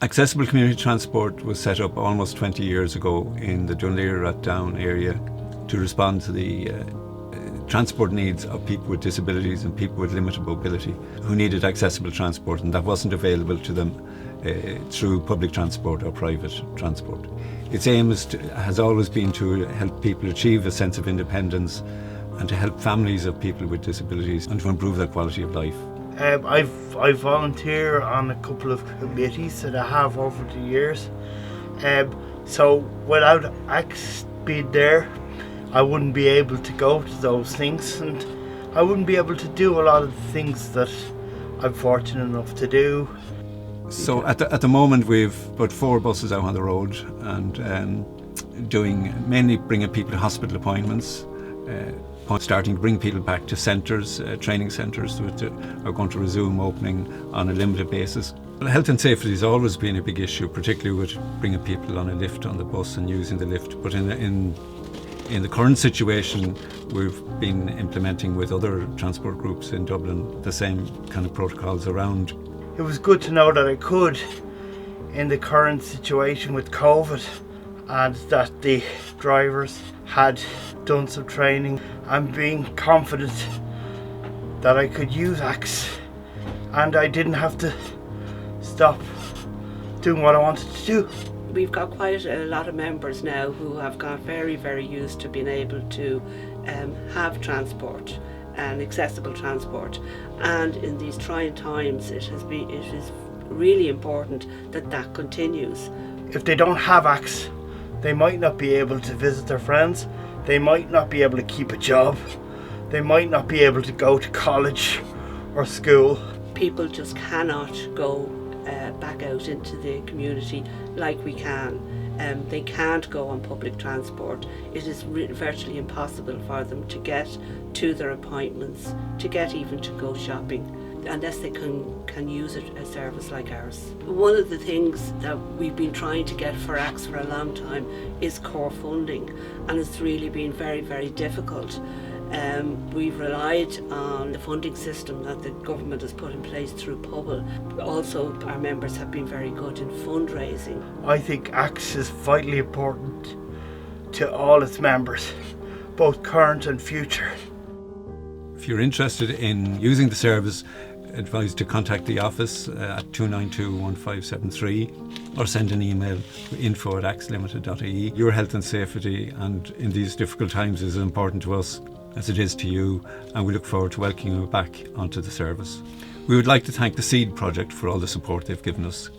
Accessible community transport was set up almost 20 years ago in the Dunleer-Rathdown area to respond to the transport needs of people with disabilities and people with limited mobility who needed accessible transport, and that wasn't available to them through public transport or private transport. Its aim has always been to help people achieve a sense of independence and to help families of people with disabilities and to improve their quality of life. I volunteer on a couple of committees that I have over the years. So without A.C.T.S being there, I wouldn't be able to go to those things, and I wouldn't be able to do a lot of the things that I'm fortunate enough to do. So at the moment we've put 4 buses out on the road and mainly bringing people to hospital appointments, starting to bring people back to centres, training centres which are going to resume opening on a limited basis. Health and safety has always been a big issue, particularly with bringing people on a lift on the bus and using the lift. But in the current situation, we've been implementing with other transport groups in Dublin the same kind of protocols around. It was good to know that I could, in the current situation with COVID, and that the drivers had done some training and being confident that I could use A.C.T.S and I didn't have to stop doing what I wanted to do. We've got quite a lot of members now who have got very, very used to being able to have transport and accessible transport, and in these trying times it is really important that that continues. If they don't have A.C.T.S, they might not be able to visit their friends, they might not be able to keep a job, they might not be able to go to college or school. People just cannot go back out into the community like we can. They can't go on public transport. It is virtually impossible for them to get to their appointments, to get even to go shopping, unless they can use a service like ours. One of the things that we've been trying to get for A.C.T.S for a long time is core funding, and it's really been very, very difficult. We've relied on the funding system that the government has put in place through PUBL. Also, our members have been very good in fundraising. I think A.C.T.S is vitally important to all its members, both current and future. If you're interested in using the service, advise to contact the office at 292-1573 or send an email to info@axlimited.ie. Your health and safety and in these difficult times is as important to us as it is to you, and we look forward to welcoming you back onto the service. We would like to thank the A.C.T.S project for all the support they've given us.